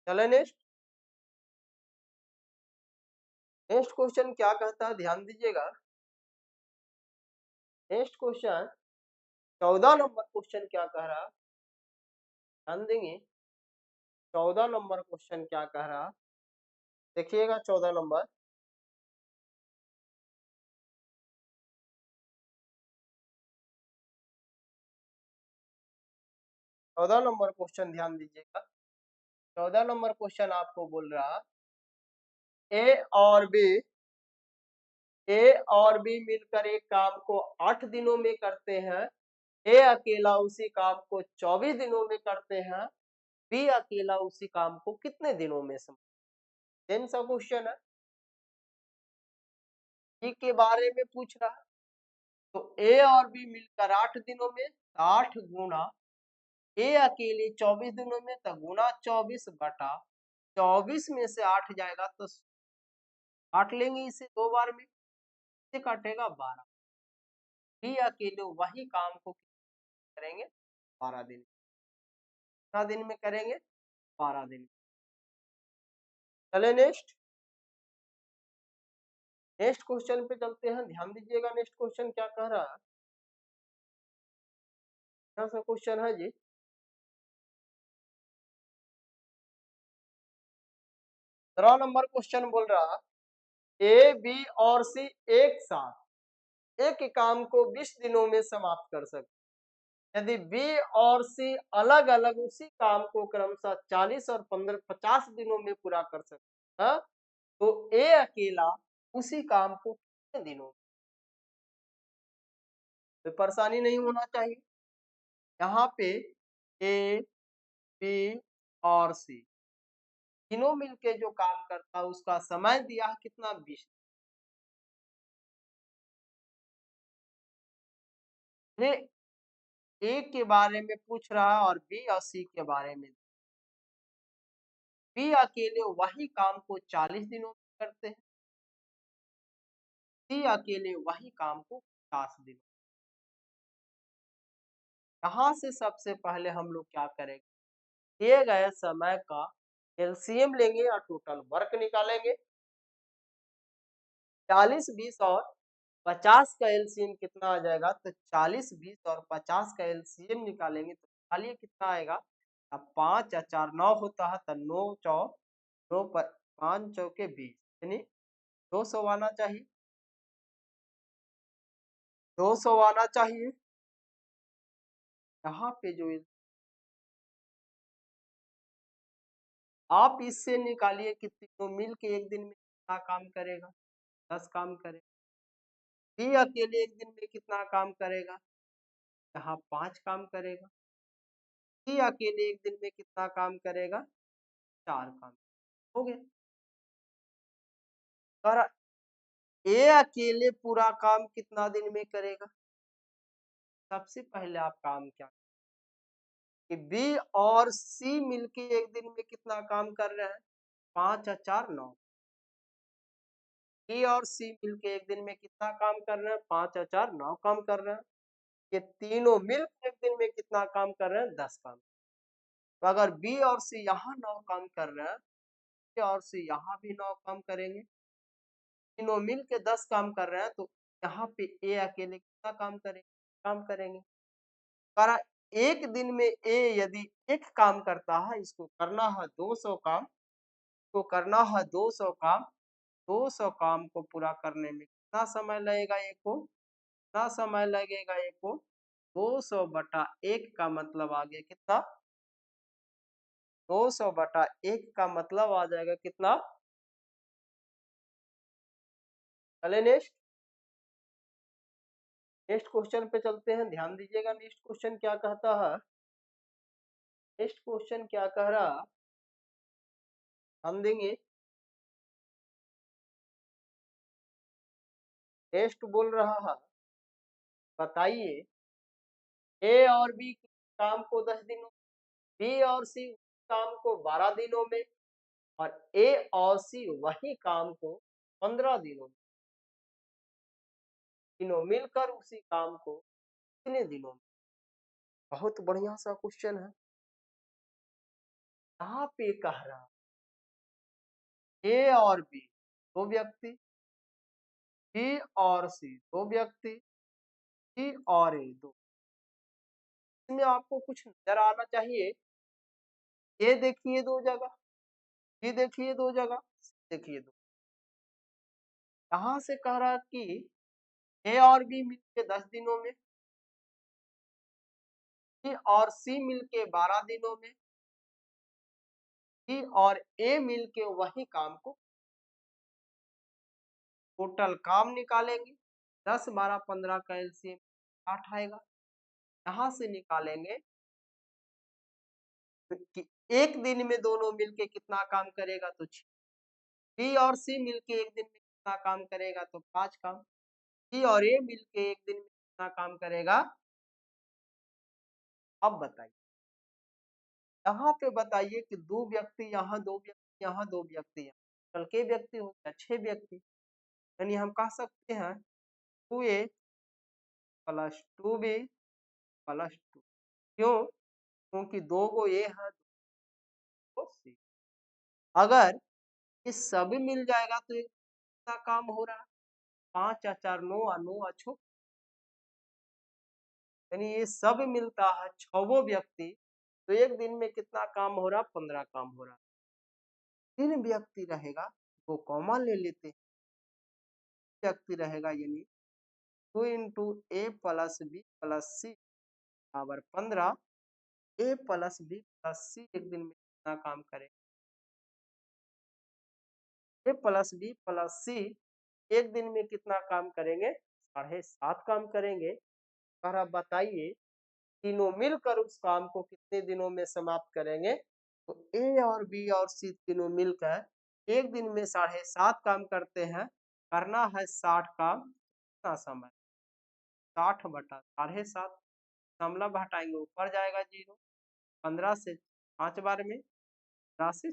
चले नेक्स्ट क्वेश्चन क्या कहता है ध्यान दीजिएगा। नेक्स्ट क्वेश्चन 14 नंबर क्वेश्चन क्या कह रहा, ध्यान देंगे। 14 नंबर क्वेश्चन क्या कह रहा, देखिएगा 14 नंबर। 14 नंबर क्वेश्चन ध्यान दीजिएगा। 14 नंबर क्वेश्चन आपको बोल रहा ए और बी मिलकर एक काम को 8 दिनों में करते हैं, ए अकेला उसी काम को 24 दिनों में करते हैं, बी अकेला उसी काम को कितने दिनों में सेम सा क्वेश्चन है, बी के बारे में पूछ रहा है। तो ए और बी मिलकर 8 दिनों में, 8 गुना ए अकेले 24 दिनों में, तो गुना 24 बटा 24 में से 8 जाएगा तो काट लेंगे इसे 2 बार में, इसे काटेगा 12। बी अकेले वही काम को करेंगे 12 दिन, कितना दिन में करेंगे 12 दिन। चले नेक्स्ट क्वेश्चन पे चलते हैं, ध्यान दीजिएगा नेक्स्ट क्वेश्चन क्या कह रहा है। क्या सा क्वेश्चन है जी, 13 नंबर क्वेश्चन बोल रहा ए बी और सी एक साथ एक ही काम को 20 दिनों में समाप्त कर सकते, यदि बी और सी अलग अलग उसी काम को क्रमशः 40 और 15 50 दिनों में पूरा कर सकते हैं, तो ए अकेला उसी काम को कितने दिनों में, तो परेशानी नहीं होना चाहिए। यहाँ पे ए बी और सी तीनों मिलके जो काम करता है उसका समय दिया है कितना 20। ये ए के बारे में पूछ रहा है और बी और सी के बारे में। बी अकेले वही काम को 40 दिनों में करते हैं, सी अकेले वही काम को 50 दिनों। यहाँ से सबसे पहले हम लोग क्या करेंगे, दिए गए समय का एलसीएम लेंगे और टोटल वर्क निकालेंगे। 40 20 और 50 का एलसीएम कितना आ जाएगा, तो 40 20 और 50 का एलसीएम निकालेंगे तो निकालिए कितना आएगा। अब 5 या 4 9 होता है तो 9 चौ 9 पर 5 चौके 20, यानी 200 आना चाहिए, 200 आना चाहिए। यहाँ पे जो आप इससे निकालिए कि तीनों मिल के एक दिन में कितना काम करेगा? 10 काम करेगा। बी अकेले एक दिन में कितना काम करेगा? यहाँ 5 काम करेगा। सी अकेले एक दिन में कितना काम करेगा? 4 काम। हो गया। और ए अकेले पूरा काम कितना दिन में करेगा? सबसे पहले आप काम क्या कि बी और सी मिलके एक दिन में कितना काम कर रहे हैं? 5 और 4 9। बी और सी मिलके एक दिन में कितना काम कर रहे हैं? 5 और 4 9 काम कर रहे हैं। ये तीनों मिलकर एक दिन में कितना काम कर रहे हैं? 10 काम। तो अगर बी और सी यहाँ 9 काम कर रहे हैं, बी और सी यहाँ भी 9 काम करेंगे, तीनों मिल के 10 काम कर रहे हैं, तो यहाँ पे ए अकेले कितना काम करेंगे। पर एक दिन में ए यदि एक काम करता है, इसको करना है 200 काम, इसको करना है 200 काम, 200 काम को पूरा करने में कितना समय लगेगा ए को? कितना समय लगेगा ए को? 200 बटा 1 का मतलब आ गया कितना? 200 बटा 1 का मतलब आ जाएगा कितना? चले नेक्स्ट क्वेश्चन पे चलते हैं। ध्यान दीजिएगा नेक्स्ट क्वेश्चन क्या कहता है। नेक्स्ट क्वेश्चन क्या कह रहा, हम देंगे। नेक्स्ट बोल रहा है, बताइए ए और बी काम को 10 दिनों, बी और सी काम को 12 दिनों में, और ए और सी वही काम को 15 दिनों में, तीनों मिलकर उसी काम को कितने दिनों में? बहुत बढ़िया सा क्वेश्चन है। यहाँ पे कह रहा ए और बी दो व्यक्ति, बी और सी दो व्यक्ति, सी और ए दो। इसमें आपको कुछ नजर आना चाहिए। ए देखिए 2 जगह, बी देखिए 2 जगह, देखिए 2। यहाँ से कह रहा कि ए और बी मिलके 10 दिनों में, बी और सी मिलके 12 दिनों में, सी और ए मिलके वही काम को, टोटल काम निकालेंगे। 10 12 15 का एलसीएम 60 आएगा। यहाँ से निकालेंगे कि एक दिन में दोनों मिलके कितना काम करेगा, तो 6। बी और सी मिलके एक दिन में कितना काम करेगा, तो 5 काम। सी और ए मिलके एक दिन में कितना काम करेगा? अब बताइए, यहाँ पे बताइए कि 2 व्यक्ति यहाँ, 2 व्यक्ति यहाँ, 2 व्यक्ति यहाँ, कल के व्यक्ति हो गया 6 व्यक्ति। यानी हम कह सकते हैं 2a प्लस 2b प्लस 2। क्यों? क्योंकि 2 गो ए है, 2 सी। अगर ये सभी मिल जाएगा तो ये कितना काम हो रहा है? 5 और 4 9 और 9 अच्छो, यानी ये सब मिलता है 6 व्यक्ति, तो एक दिन में कितना काम हो रहा? 15 काम हो रहा। 3 व्यक्ति रहेगा, वो कॉमन ले लेते हैं। व्यक्ति रहेगा यानी 2 इंटू ए प्लस बी प्लस सी बराबर 15। ए प्लस बी प्लस सी एक दिन में कितना काम करे? ए प्लस बी प्लस सी एक दिन में कितना काम करेंगे? 7.5 काम करेंगे। और अब बताइए तीनों मिलकर उस काम को कितने दिनों में समाप्त करेंगे? तो ए और बी और सी तीनों मिलकर एक दिन में 7.5 काम करते हैं। करना है 60 काम, कितना समय? 60 बटा 7.5, मतलब हटाएंगे ऊपर जाएगा 0। 15 से 5 बार में, 15 से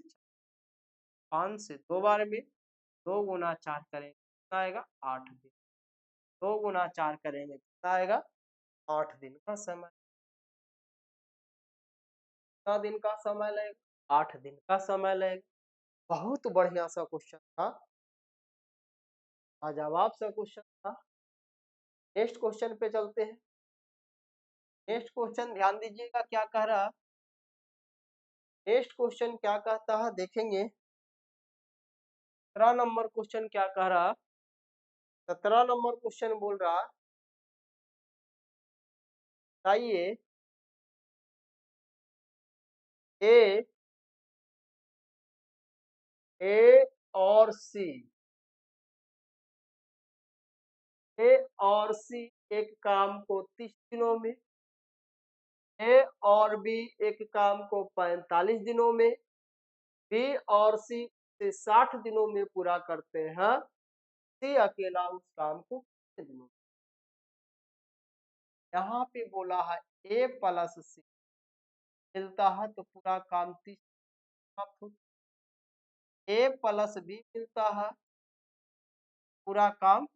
5 से 2 बार में, 2 गुना 4 करेंगे कितना आएगा? 8 दिन। 2 गुना 4 करेंगे कितना आएगा? 8 दिन का समय। कितना दिन का समय लगेगा? 8 दिन का समय लगेगा। बहुत बढ़िया सा क्वेश्चन था, जवाब सा क्वेश्चन था। नेक्स्ट क्वेश्चन पे चलते हैं। नेक्स्ट क्वेश्चन ध्यान दीजिएगा क्या कह रहा। नेक्स्ट क्वेश्चन क्या कहता है देखेंगे। 17 नंबर क्वेश्चन क्या कह रहा? 17 नंबर क्वेश्चन बोल रहा, बताइए ए और सी ए और सी एक काम को 30 दिनों में, ए और बी एक काम को 45 दिनों में, बी और सी से 60 दिनों में पूरा करते हैं, सी अकेला उस काम को कितने दिनों में। यहाँ पे बोला है ए प्लस सी मिलता है तो पूरा काम 30 समाप्त होता है, ए प्लस बी मिलता है पूरा काम,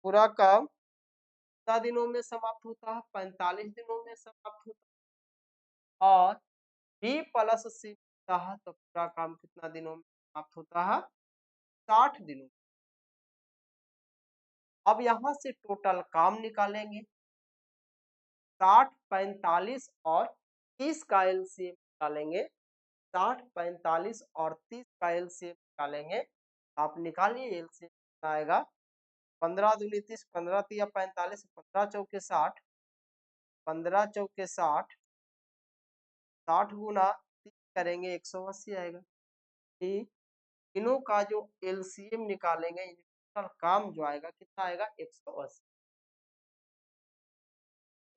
पूरा काम कितना दिनों में समाप्त होता है, 45 दिनों में समाप्त होता है, और बी प्लस सी मिलता है तो पूरा काम कितना दिनों में समाप्त होता है, 60 दिनों। अब यहाँ से टोटल काम निकालेंगे, 60, 45 और 30 का एलसीएम निकालेंगे, 60, 45 और 30 का एलसीएम निकालेंगे। आप निकालिए एलसीएम कितना आएगा, 15 दूनी 30, 15 तिया 45, 15 चौके 60, 15 चौके 60, 60 गुना 30 करेंगे 180 आएगा। ठीक, तीनों का जो एलसीएम निकालेंगे, टोटल काम जो आएगा कितना आएगा, 180।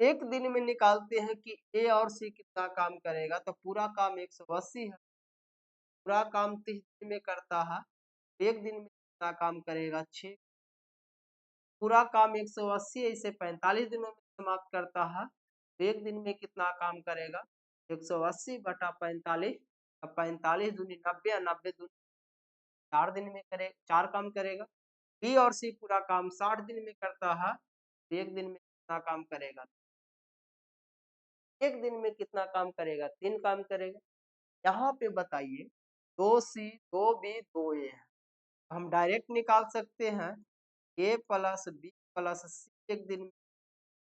एक दिन में निकालते हैं कि ए और सी कितना काम करेगा, तो पूरा काम 180 है, पूरा काम 30 दिन में करता है, एक दिन में कितना काम करेगा, 6। पूरा काम 180 ऐसे 45 दिनों में समाप्त करता है, एक दिन में कितना काम करेगा, 180 बटा 45, 45 दूनी 90, 90 दूनी 4 दिन में करे, 4 काम करेगा। बी और सी पूरा काम 60 दिन में करता है, एक दिन में कितना काम करेगा, एक दिन में कितना काम करेगा, 3 काम करेगा। यहाँ पे बताइए 2C 2B 2A है, हम डायरेक्ट निकाल सकते हैं A प्लस बी प्लस सी एक दिन में,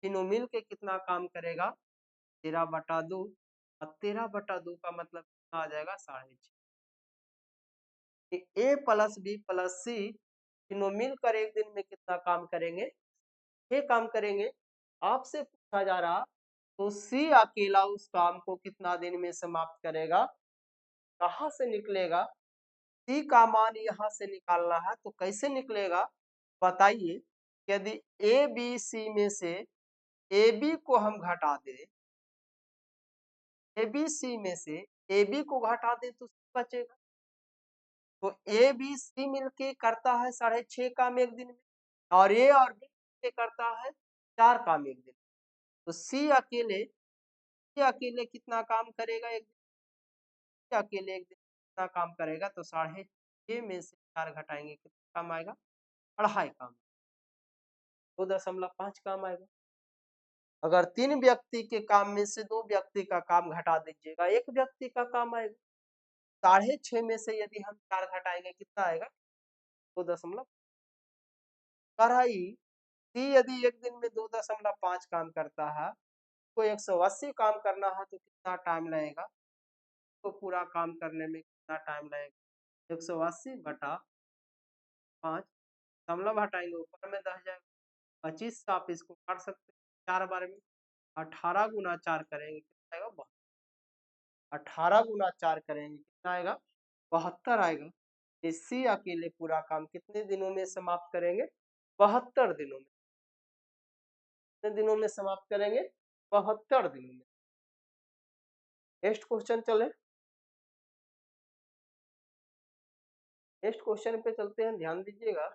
तीनों मिल के कितना काम करेगा, 13/2, और 13/2 का मतलब कितना आ जाएगा, 6.5। ए प्लस बी प्लस सी तीनों मिलकर एक दिन में कितना काम करेंगे, 6 काम करेंगे। आपसे पूछा जा रहा तो सी अकेला उस काम को कितना दिन में समाप्त करेगा, कहाँ से निकलेगा, सी का मान यहाँ से निकालना है तो कैसे निकलेगा बताइए। यदि ए बी सी में से ए बी को हम घटा दें, ए बी सी में से ए बी को घटा दें तो सी बचेगा, तो ए बी सी मिलके करता है 6.5 काम एक दिन में, और ए और बी मिलके करता है 4 काम एक दिन, तो सी अकेले कितना काम करेगा एक दिन, सी अकेले एक दिन कितना काम करेगा, तो 6.5 में से 4 घटाएंगे कितना काम आएगा, 2.5 काम, 2.5 काम आएगा। अगर 3 व्यक्ति के काम में से 2 व्यक्ति का काम घटा दीजिएगा, एक व्यक्ति का काम आएगा। 6.5 में से यदि हम 4 घटाएंगे कितना आएगा, 2 2.5। सी यदि एक दिन में 2.5 काम करता है, तो 180 काम करना है तो कितना टाइम लगेगा, तो पूरा काम करने में कितना टाइम लगेगा, 180 बटा 5, दशमलव हटाएंगे ऊपर में 10 जाएगा, 25 से आप इसको काट सकते हैं 4 बार में, 18 गुना 4 करेंगे कितना आएगा, 18 गुना 4 करेंगे कितना आएगा, 72 आएगा। इसी अकेले पूरा काम कितने दिनों में समाप्त करेंगे, 72 दिनों में, कितने दिनों में समाप्त करेंगे, 72 दिनों में। नेक्स्ट क्वेश्चन चले, नेक्स्ट क्वेश्चन पे चलते हैं, ध्यान दीजिएगा।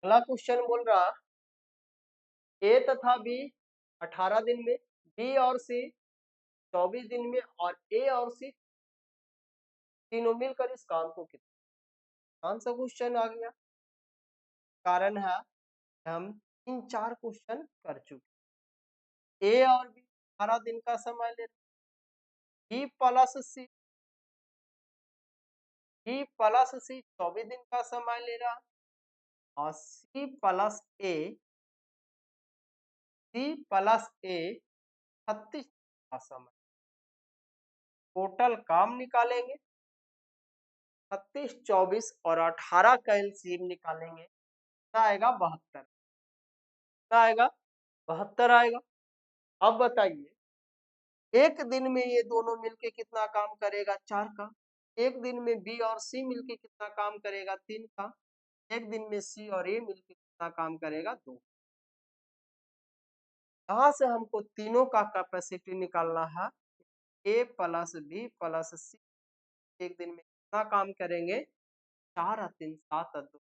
अगला क्वेश्चन बोल रहा ए तथा बी 18 दिन में, बी और सी 24 दिन में, और ए और सी तीनों मिलकर इस काम को कितना, कौन सा क्वेश्चन आ गया, कारण है हम 3-4 क्वेश्चन कर चुके, ए और बी 18 दिन का समय ले, बी प्लस सी, बी प्लस सी 24 दिन का समय ले रहा, और सी प्लस ए, सी प्लस ए 36 का समय, टोटल काम निकालेंगे, 36, 24 और 18 का एलसीएम निकालेंगे, कितना आएगा, 72, कितना आएगा, 72 आएगा। अब बताइए एक दिन में ये दोनों मिलके कितना काम करेगा, 4 काम, एक दिन में बी और सी मिलके कितना काम करेगा? 3 काम। एक दिन में सी और ए मिलके कितना काम करेगा? 2। यहाँ से हमको तीनों का कैपेसिटी निकालना है। ए प्लस बी प्लस सी एक दिन में कितना काम करेंगे? 4 और 3 7 और 2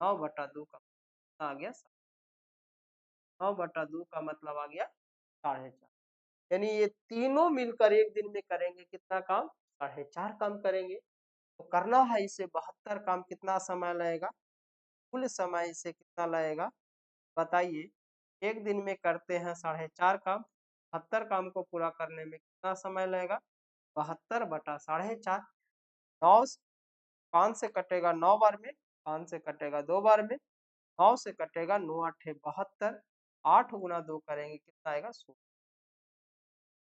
9/2 का कितना आ गया? 9/2 का मतलब आ गया 4.5। यानी ये तीनों मिलकर एक दिन में करेंगे कितना काम? 4.5 काम करेंगे। तो करना है इसे 72 काम। कितना समय लगेगा? कुल समय इसे कितना लगेगा बताइए? एक दिन में करते हैं 4.5 काम। 72 काम को पूरा करने में कितना समय लगेगा? 72/4.5। 9 5 से कटेगा 9 बार में, 5 से कटेगा 2 बार में, 9 से कटेगा 9 8 72। 8 गुना 2 करेंगे कितना आएगा? 16।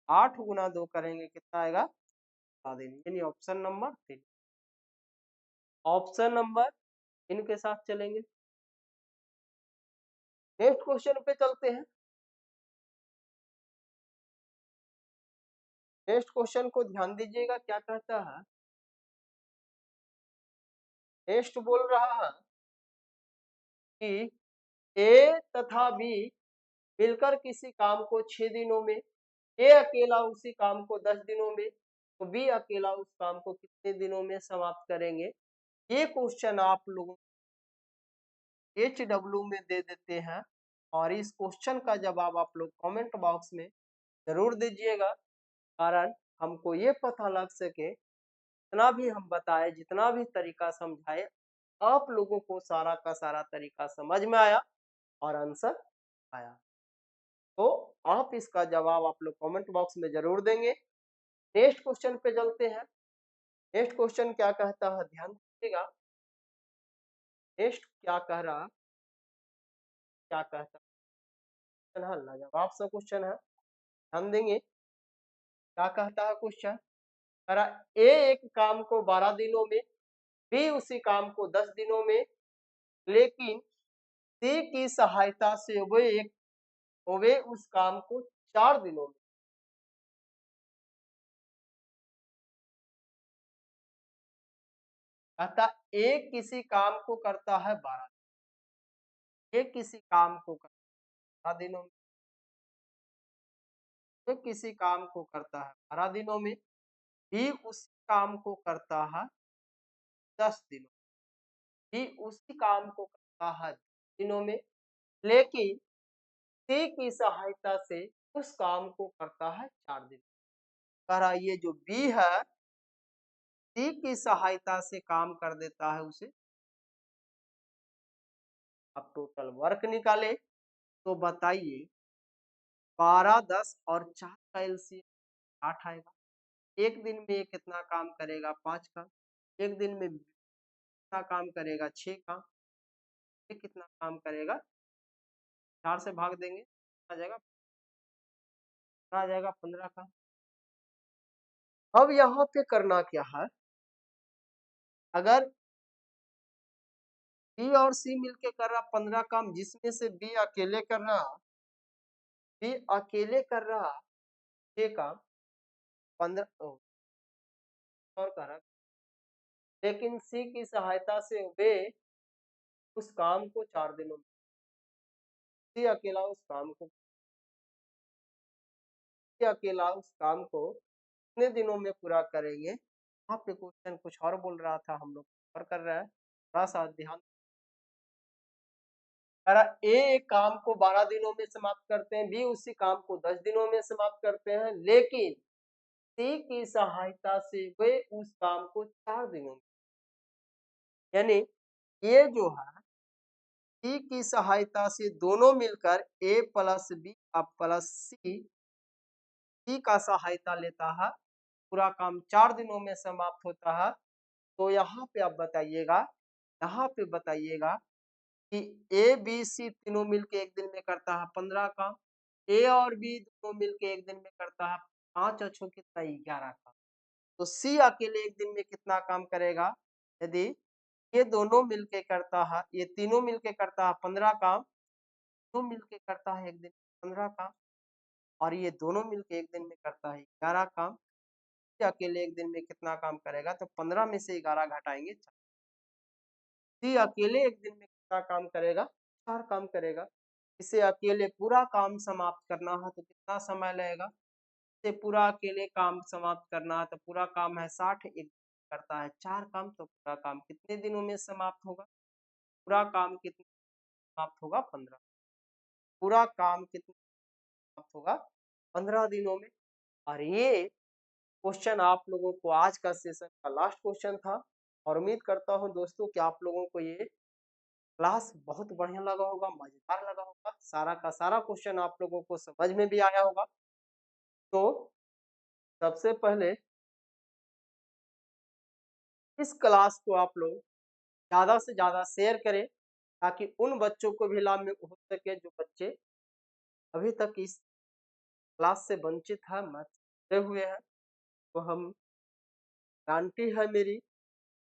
8 गुना 2 करेंगे कितना आएगा? बता देंगे। यानी ऑप्शन नंबर 3। ऑप्शन नंबर इनके साथ चलेंगे। नेक्स्ट क्वेश्चन पे चलते हैं। नेक्स्ट क्वेश्चन को ध्यान दीजिएगा क्या कहता है। नेक्स्ट बोल रहा है कि ए तथा बी मिलकर किसी काम को 6 दिनों में, ए अकेला उसी काम को 10 दिनों में, तो बी अकेला उस काम को कितने दिनों में समाप्त करेंगे? ये क्वेश्चन आप लोग HW में दे देते हैं और इस क्वेश्चन का जवाब आप लोग कमेंट बॉक्स में जरूर दीजिएगा, कारण हमको ये पता लग सके जितना भी हम बताए, जितना भी तरीका समझाए, आप लोगों को सारा का सारा तरीका समझ में आया और आंसर आया। तो आप इसका जवाब आप लोग कमेंट बॉक्स में जरूर देंगे। नेक्स्ट क्वेश्चन पे चलते हैं। नेक्स्ट क्वेश्चन क्या कहता है ध्यान दीजिएगा। नेक्स्ट क्या कह रहा, क्या कहता है? लाजवाब सा क्वेश्चन है, ध्यान देंगे। क्या कहता है क्वेश्चन? कह रहा ए एक काम को 12 दिनों में, बी उसी काम को 10 दिनों में, लेकिन सी की सहायता से वे उस काम को 4 दिनों में। कहता ए किसी काम को करता है 12, ए किसी काम को करता है 12 दिनों में, ए किसी काम को करता है 12 दिनों में, बी उसी काम को करता है 10 दिनों, बी उसी काम को करता है 10 दिनों में, लेकिन सी की सहायता से उस काम को करता है 4 दिन। कह रहा ये जो बी है, सी की सहायता से काम कर देता है उसे। अब टोटल वर्क निकाले तो बताइए 12 10 और 4 का एलसीएम 8 आएगा। एक दिन में ये कितना काम करेगा? 5 काम। एक दिन में कितना काम करेगा? 6 काम। ये कितना काम करेगा? 4 से भाग देंगे आ जाएगा, आ जाएगा 15 काम। अब यहाँ पे करना क्या है? अगर बी और सी मिलके कर रहा 15 काम, जिसमें से बी अकेले कर रहा, बी अकेले कर रहा 6 काम, 15 और कर रहा, लेकिन सी की सहायता से वे उस काम को 4 दिनों में, सी अकेला उस काम को, सी अकेला उस काम को कितने दिनों में पूरा करेंगे? यहाँ पे क्वेश्चन कुछ और बोल रहा था, हम लोग और कर रहे हैं, थोड़ा सा ध्यान। ए एक काम को 12 दिनों में समाप्त करते हैं, बी उसी काम को 10 दिनों में समाप्त करते हैं, लेकिन सी की सहायता से वे उस काम को 4 दिनों में, यानी ये जो है सी की सहायता से दोनों मिलकर ए प्लस बी अब प्लस सी का सहायता लेता है, पूरा काम 4 दिनों में समाप्त होता है। तो यहाँ पे आप बताइएगा, यहाँ पे बताइएगा कि ए बी सी तीनों मिलके एक दिन में करता है 15 काम, ए और बी दोनों मिलके एक दिन में करता है 5 अच्छों कितना 11 काम। तो सी अकेले एक दिन में कितना काम करेगा? यदि ये दोनों मिलके करता है, ये तीनों मिलके करता है 15 काम, दोनों मिलके करता है एक दिन 15 काम, और ये दोनों मिलके एक दिन में करता है 11 काम, सी अकेले एक दिन में कितना काम करेगा? तो 15 में से 11 घटाएँगे 4। सी अकेले एक दिन में कितना काम करेगा? 4 काम करेगा। इसे अकेले पूरा काम समाप्त करना है तो कितना समय लगेगा? इसे पूरा अकेले काम समाप्त करना है तो पूरा काम है 60, एक करता है 4 काम तो पूरा काम कितने दिनों में समाप्त होगा? पूरा काम कितने समाप्त होगा? 15। पूरा काम कितने समाप्त होगा? 15 दिनों में। और ये क्वेश्चन आप लोगों को आज का सेशन का लास्ट क्वेश्चन था और उम्मीद करता हूँ दोस्तों कि आप लोगों को ये क्लास बहुत बढ़िया लगा होगा, मजेदार लगा होगा। सारा का सारा क्वेश्चन आप लोगों को समझ में भी आया होगा। तो सबसे पहले इस क्लास को आप लोग ज़्यादा से ज़्यादा शेयर करें ताकि उन बच्चों को भी लाभ में हो सके जो बच्चे अभी तक इस क्लास से वंचित है, छूटे हुए हैं। तो हम गारंटी है मेरी,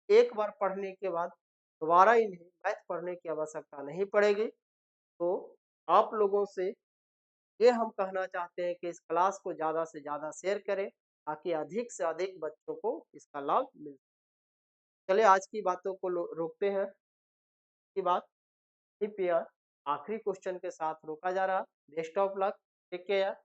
एक बार पढ़ने के बाद दोबारा इन्हें मैथ पढ़ने की आवश्यकता नहीं पड़ेगी। तो आप लोगों से ये हम कहना चाहते हैं कि इस क्लास को ज़्यादा से ज़्यादा शेयर करें ताकि अधिक से अधिक बच्चों को इसका लाभ मिल। चलिए आज की बातों को रोकते हैं। की बात आखिरी क्वेश्चन के साथ रोका जा रहा। Best of luck, take care.